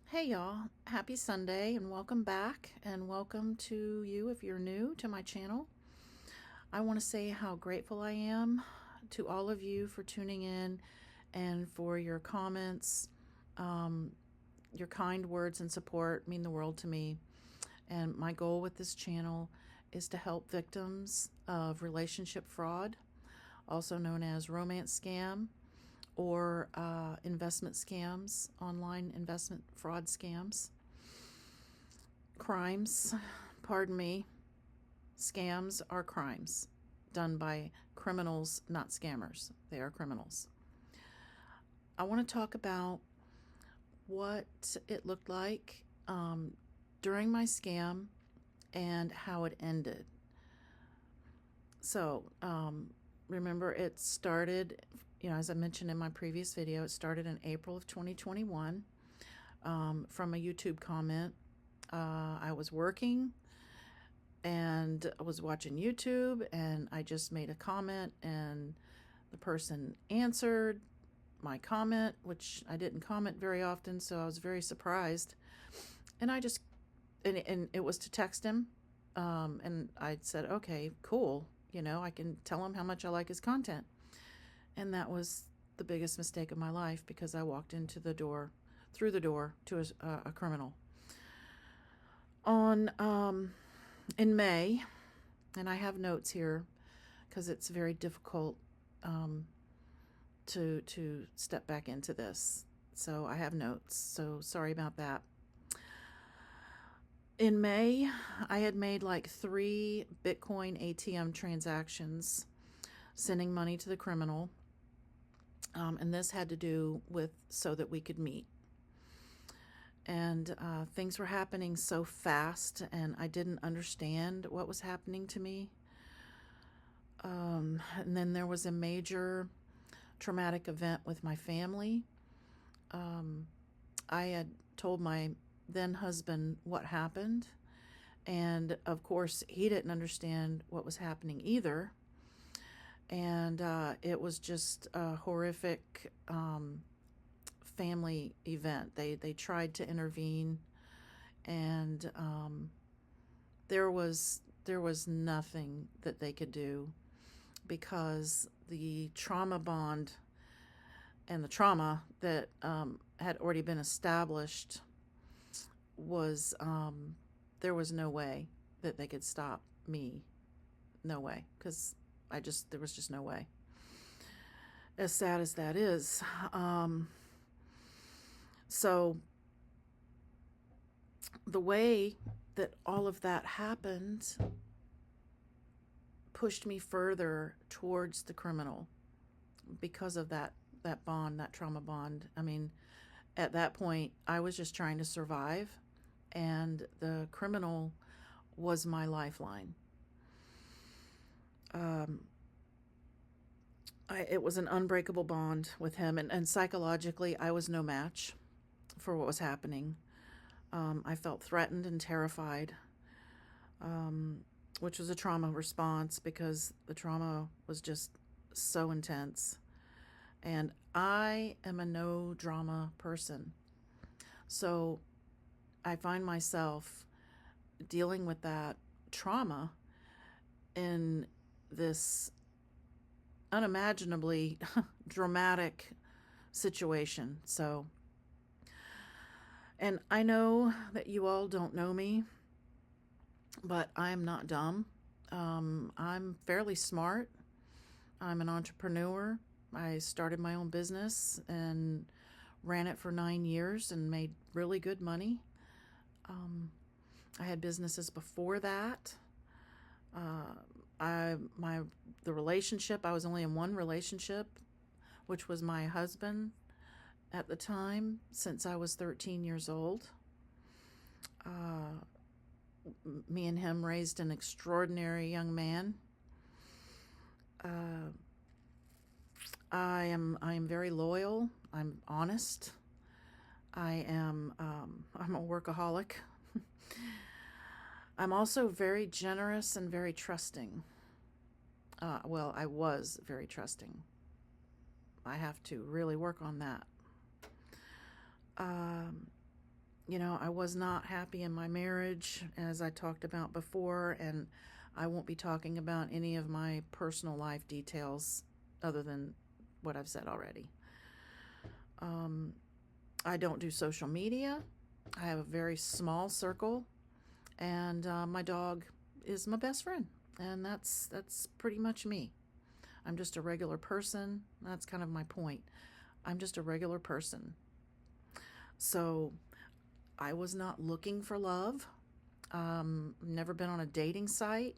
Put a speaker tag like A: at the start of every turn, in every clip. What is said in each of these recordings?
A: Hey y'all, happy Sunday and welcome back, and welcome to you if you're new to my channel. I want to say how grateful I am to all of you for tuning in and for your comments. Your kind words and support mean the world to me. And my goal with this channel is to help victims of relationship fraud, also known as romance scam, or investment scams, online investment fraud scams, crimes, pardon me, scams are crimes done by criminals, not scammers. They are criminals. I want to talk about what it looked like during my scam and how it ended. So, remember, it started, as I mentioned in my previous video, it started in April of 2021 from a YouTube comment. I was working and I was watching YouTube, and I just made a comment, and the person answered my comment, which I didn't comment very often, so I was very surprised. And and it was to text him, and I said, okay, cool. I can tell him how much I like his content. And that was the biggest mistake of my life, because I walked through the door to a criminal. In May, and I have notes here because it's very difficult to step back into this. So I have notes. So sorry about that. In May, I had made like 3 Bitcoin ATM transactions, sending money to the criminal. And this had to do with so that we could meet. And things were happening so fast, and I didn't understand what was happening to me. And then there was a major traumatic event with my family. I had told my then husband what happened, and of course he didn't understand what was happening either. And it was just a horrific family event. They tried to intervene, and there was nothing that they could do, because the trauma bond and the trauma that had already been established was there was no way that they could stop me. No way, because there was just no way. As sad as that is. So the way that all of that happened pushed me further towards the criminal, because of that bond, that trauma bond. I mean, at that point, I was just trying to survive, and the criminal was my lifeline. It was an unbreakable bond with him, and psychologically, I was no match for what was happening. I felt threatened and terrified, which was a trauma response, because the trauma was just so intense. And I am a no drama person. So I find myself dealing with that trauma in this unimaginably dramatic situation. So, and I know that you all don't know me, but I'm not dumb. I'm fairly smart. I'm an entrepreneur. I started my own business and ran it for 9 years and made really good money. I had businesses before that. The relationship, I was only in one relationship, which was my husband at the time, since I was 13 years old. Me and him raised an extraordinary young man. I am very loyal. I'm honest. I'm a workaholic. I'm also very generous and very trusting. Well, I was very trusting. I have to really work on that. I was not happy in my marriage, as I talked about before, and I won't be talking about any of my personal life details other than what I've said already. I don't do social media. I have a very small circle, and my dog is my best friend, and that's pretty much me. I'm just a regular person. That's kind of my point. I'm just a regular person. So I was not looking for love. Never been on a dating site.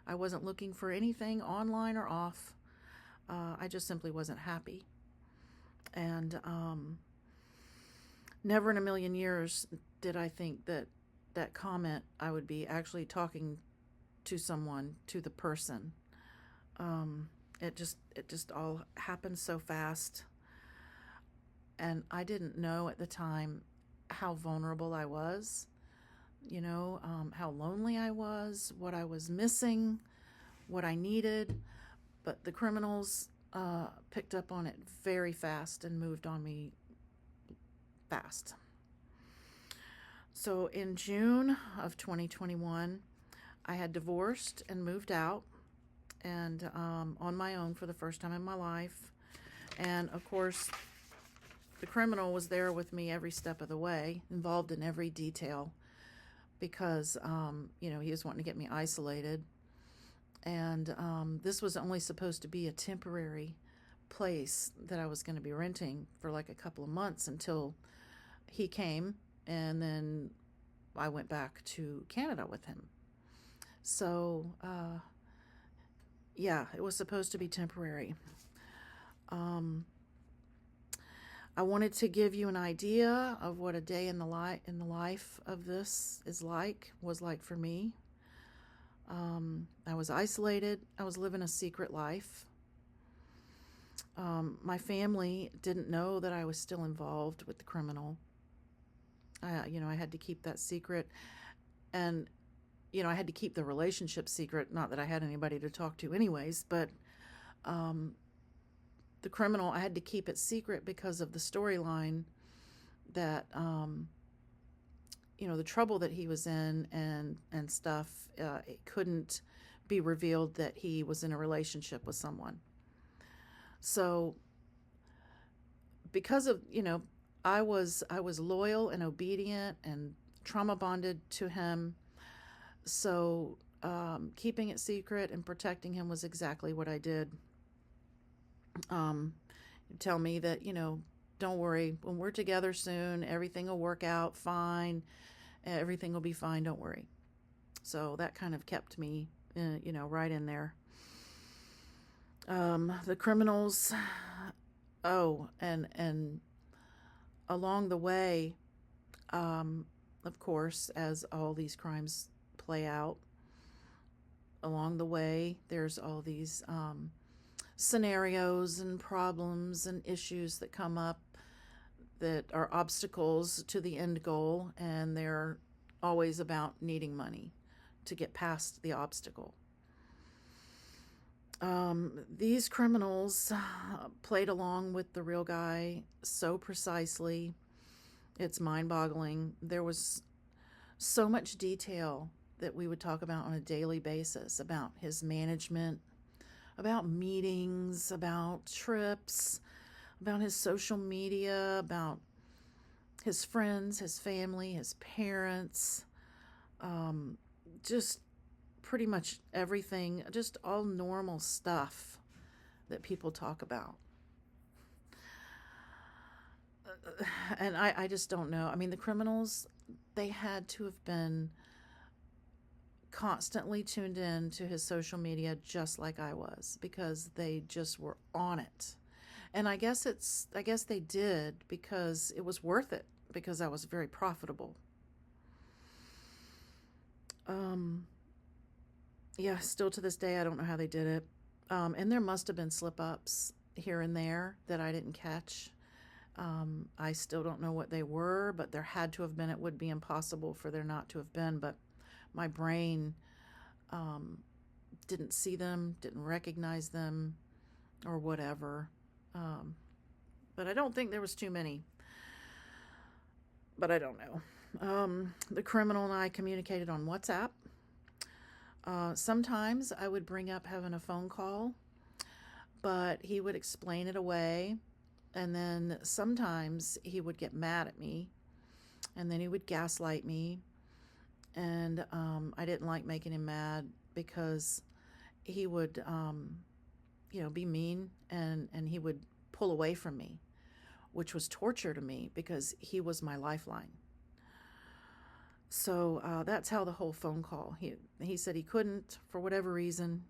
A: I wasn't looking for anything online or off. I just simply wasn't happy. And never in a million years did I think that comment I would be actually talking to someone, to the person. It just all happened so fast. And I didn't know at the time how vulnerable I was, how lonely I was, what I was missing, what I needed. But the criminals picked up on it very fast and moved on me fast. So in June of 2021, I had divorced and moved out, and on my own for the first time in my life. And of course, the criminal was there with me every step of the way, involved in every detail, because he was wanting to get me isolated. And this was only supposed to be a temporary place that I was going to be renting for like a couple of months until he came, and then I went back to Canada with him. So it was supposed to be temporary. I wanted to give you an idea of what a day in the life of this was like for me. I was isolated. I was living a secret life. My family didn't know that I was still involved with the criminal. I had to keep that secret, and I had to keep the relationship secret. Not that I had anybody to talk to, anyways, but the criminal, I had to keep it secret because of the storyline that the trouble that he was in and stuff. It couldn't be revealed that he was in a relationship with someone. So because of I was loyal and obedient and trauma bonded to him. So keeping it secret and protecting him was exactly what I did. Tell me that, don't worry, when we're together soon, everything will work out fine. Everything will be fine. Don't worry. So that kind of kept me, right in there. The criminals, and along the way, of course, as all these crimes play out, along the way, there's all these scenarios and problems and issues that come up that are obstacles to the end goal, and they're always about needing money to get past the obstacle. These criminals played along with the real guy so precisely. It's mind-boggling. There was so much detail that we would talk about on a daily basis about his management, about meetings, about trips, about his social media, about his friends, his family, his parents, just pretty much everything, just all normal stuff that people talk about. And I just don't know. I mean, the criminals, they had to have been constantly tuned in to his social media just like I was, because they just were on it. And I guess they did because it was worth it, because I was very profitable. Still to this day, I don't know how they did it. And there must have been slip-ups here and there that I didn't catch. I still don't know what they were, but there had to have been. It would be impossible for there not to have been, but my brain didn't see them, didn't recognize them, or whatever. But I don't think there was too many. but I don't know. The criminal and I communicated on WhatsApp. Sometimes I would bring up having a phone call, but he would explain it away. And then sometimes he would get mad at me, and then he would gaslight me. And I didn't like making him mad because he would, be mean, and he would pull away from me, which was torture to me because he was my lifeline. So that's how the whole phone call. He said he couldn't, for whatever reason.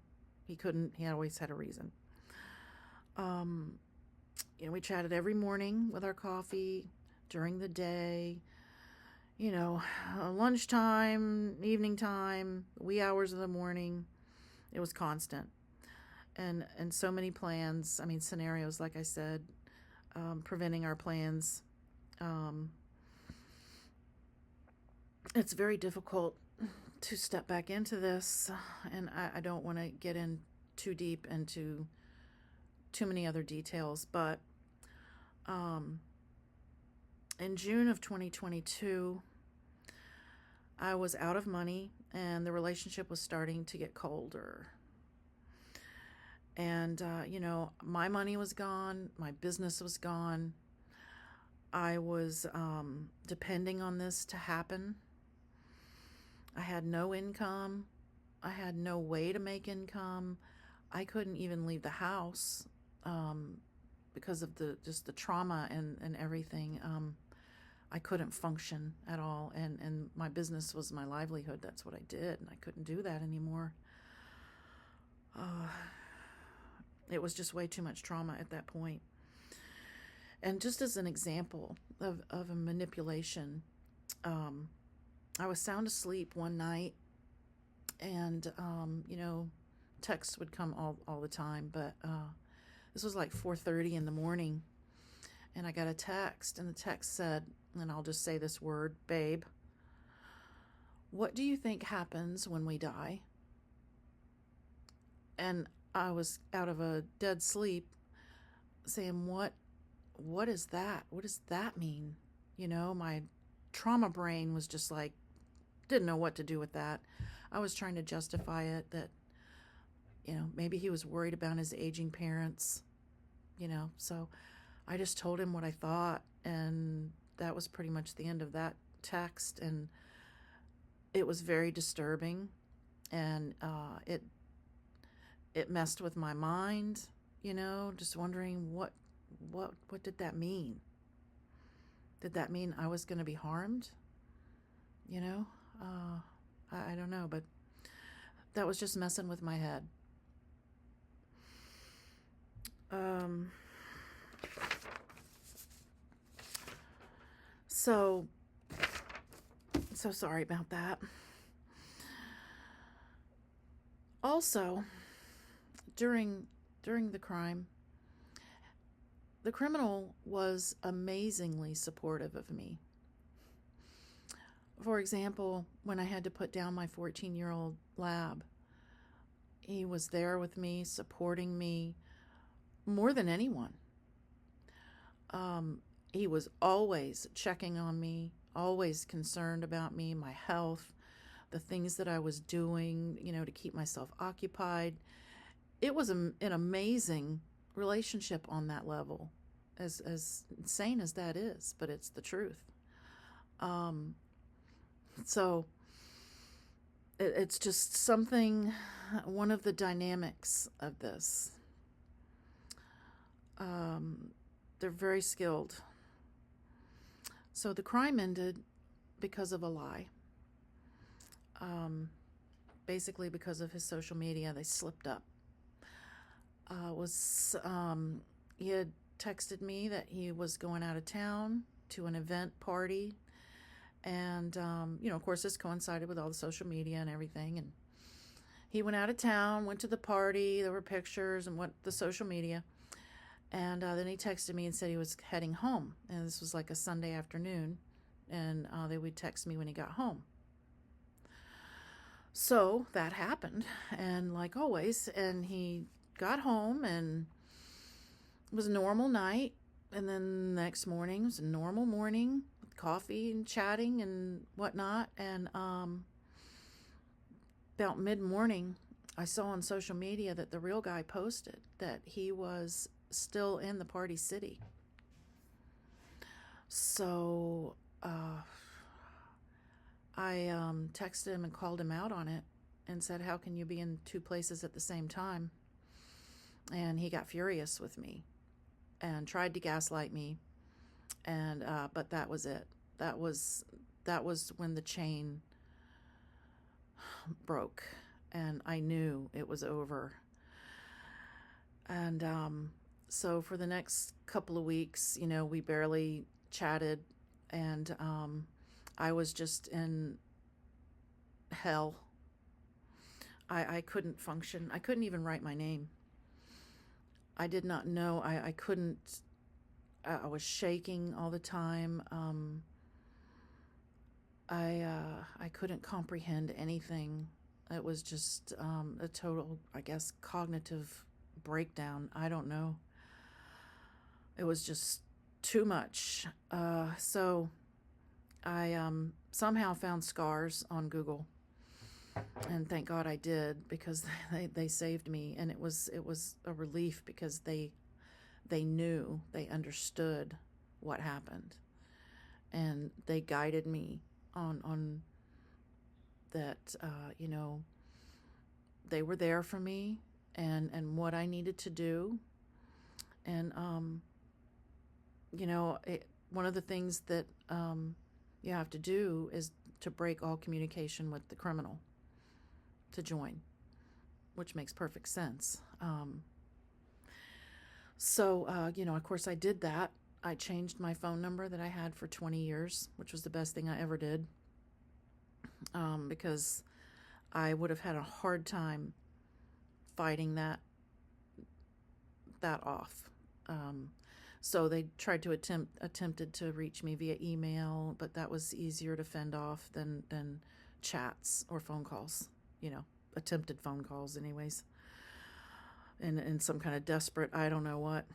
A: He couldn't. He always had a reason. We chatted every morning with our coffee, during the day, lunchtime, evening time, wee hours of the morning. It was constant. And so many plans, scenarios, like I said, preventing our plans. It's very difficult to step back into this, and I don't want to get in too deep into too many other details, but in June of 2022, I was out of money, and the relationship was starting to get colder. And, my money was gone, my business was gone. I was depending on this to happen. I had no income. I had no way to make income. I couldn't even leave the house because of the trauma and everything. I couldn't function at all, and my business was my livelihood. That's what I did, and I couldn't do that anymore. It was just way too much trauma at that point. And just as an example of a manipulation, I was sound asleep one night, and texts would come all the time, but this was like 4:30 in the morning, and I got a text, and the text said, and I'll just say this word, babe, what do you think happens when we die? And I was out of a dead sleep saying, what is that? What does that mean? My trauma brain was just like, didn't know what to do with that. I was trying to justify it that, maybe he was worried about his aging parents, so I just told him what I thought, and that was pretty much the end of that text. And it was very disturbing, and it messed with my mind, just wondering what did that mean? Did that mean I was going to be harmed? I don't know, but that was just messing with my head. So sorry about that. Also, during the crime, the criminal was amazingly supportive of me. For example, when I had to put down my 14-year-old lab, he was there with me, supporting me more than anyone. He was always checking on me, always concerned about me, my health, the things that I was doing, to keep myself occupied. It was an amazing relationship on that level, as insane as that is, but it's the truth. So it's just something, one of the dynamics of this. They're very skilled. So the crime ended because of a lie. Basically because of his social media, they slipped up. He had texted me that he was going out of town to an event party. And, of course, this coincided with all the social media and everything. And he went out of town, went to the party. There were pictures and the social media. And then he texted me and said he was heading home. And this was like a Sunday afternoon. And they would text me when he got home. So that happened. And like always, and he got home, and it was a normal night. And then the next morning was a normal morning with coffee and chatting and whatnot. And about mid-morning, I saw on social media that the real guy posted that he was still in the Party City. So I texted him and called him out on it and said, how can you be in two places at the same time? And he got furious with me and tried to gaslight me. And but that was it. That was when the chain broke, and I knew it was over. And so for the next couple of weeks, we barely chatted, and I was just in hell. I couldn't function. I couldn't even write my name. I did not know. I couldn't. I was shaking all the time. I couldn't comprehend anything. It was just a total, I guess, cognitive breakdown. I don't know. It was just too much. So I somehow found scars on Google, and thank God I did, because they saved me, and it was a relief, because they knew, they understood what happened, and they guided me on that. They were there for me, and what I needed to do. And one of the things that you have to do is to break all communication with the criminal to join, which makes perfect sense. So of course I did that. I changed my phone number that I had for 20 years, which was the best thing I ever did, because I would have had a hard time fighting that off. So they tried to attempted to reach me via email, but that was easier to fend off than chats or phone calls, attempted phone calls anyways. In some kind of desperate, I don't know what.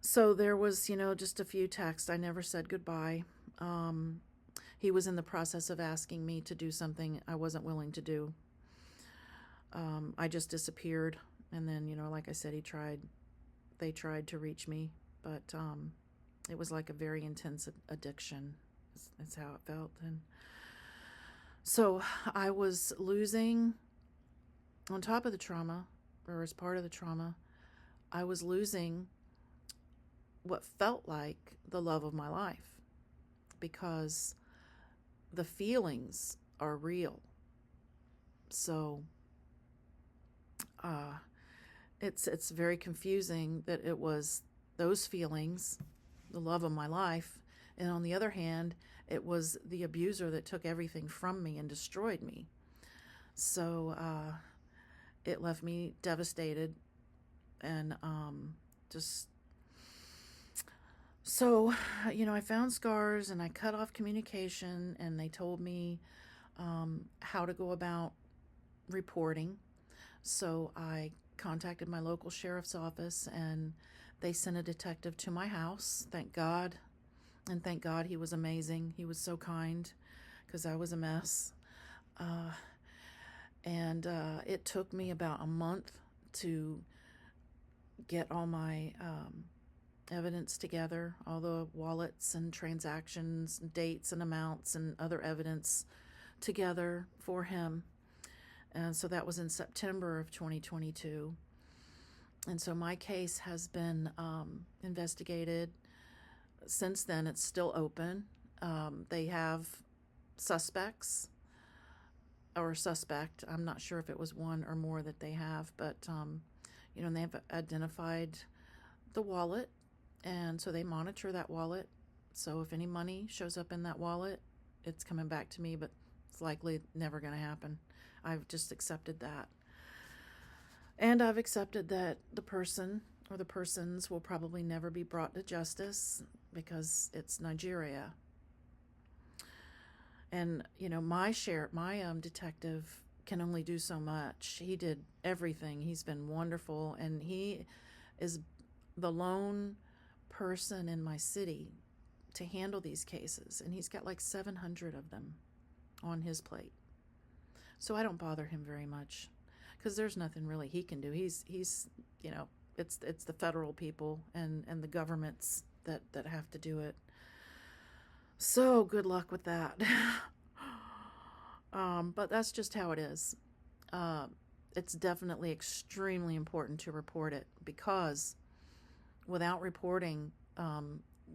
A: So there was, just a few texts. I never said goodbye. He was in the process of asking me to do something I wasn't willing to do. I just disappeared. And then, like I said, they tried to reach me, but it was like a very intense addiction. That's how it felt. And so I was losing, on top of the trauma, or as part of the trauma, I was losing what felt like the love of my life, because the feelings are real. So it's very confusing that it was those feelings, the love of my life, and on the other hand, it was the abuser that took everything from me and destroyed me. So it left me devastated, and just so I found scars, and I cut off communication, and they told me how to go about reporting. So I contacted my local sheriff's office, and they sent a detective to my house. Thank God. And thank God he was amazing. He was so kind, because I was a mess. And it took me about a month to get all my evidence together, all the wallets and transactions, and dates and amounts and other evidence together for him. And so that was in September of 2022. And so my case has been investigated. Since then, it's still open. They have suspects, or suspect. I'm not sure if it was one or more that they have, but, and they've identified the wallet. And so they monitor that wallet. So if any money shows up in that wallet, it's coming back to me, but it's likely never going to happen. I've just accepted that. And I've accepted that the person or the persons will probably never be brought to justice, because it's Nigeria. And, my detective can only do so much. He did everything. He's been wonderful. And he is the lone person in my city to handle these cases, and he's got like 700 of them on his plate. So I don't bother him very much because there's nothing really he can do. He's you know, it's the federal people and the governments that have to do it. So good luck with that. But that's just how it is. It's definitely extremely important to report it, because without reporting,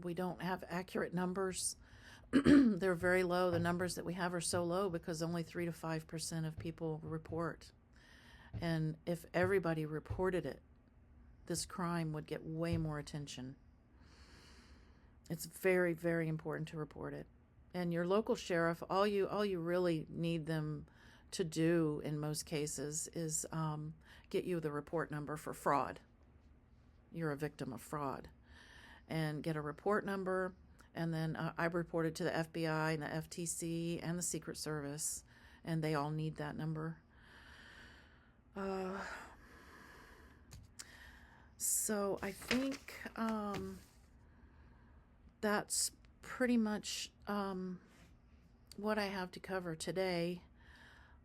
A: we don't have accurate numbers. They're very low. The numbers that we have are so low because only 3 to 5% of people report. And if everybody reported it, this crime would get way more attention. It's very, very important to report it. And your local sheriff, all you really need them to do in most cases is get you the report number for fraud. You're a victim of fraud. And get a report number. And then I reported to the FBI and the FTC and the Secret Service, and they all need that number. So I think that's pretty much what I have to cover today.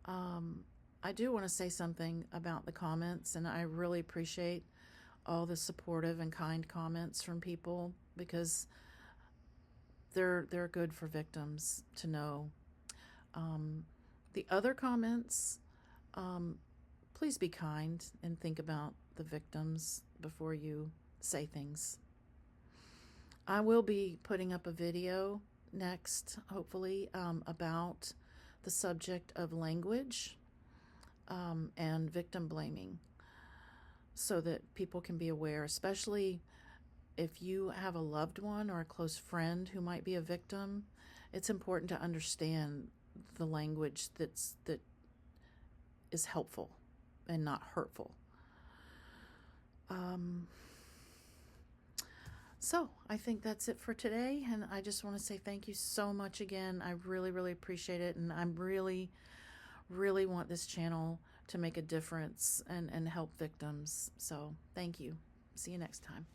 A: I do want to say something about the comments, and I really appreciate all the supportive and kind comments from people, because they're good for victims to know. The other comments, please be kind and think about the victims before you say things. I will be putting up a video next, hopefully, about the subject of language and victim blaming, so that people can be aware, especially if you have a loved one or a close friend who might be a victim. It's important to understand the language that is helpful and not hurtful. So I think that's it for today, and I just want to say thank you so much again. I really, really appreciate it, and I'm really, really want this channel to make a difference and help victims. So thank you. See you next time.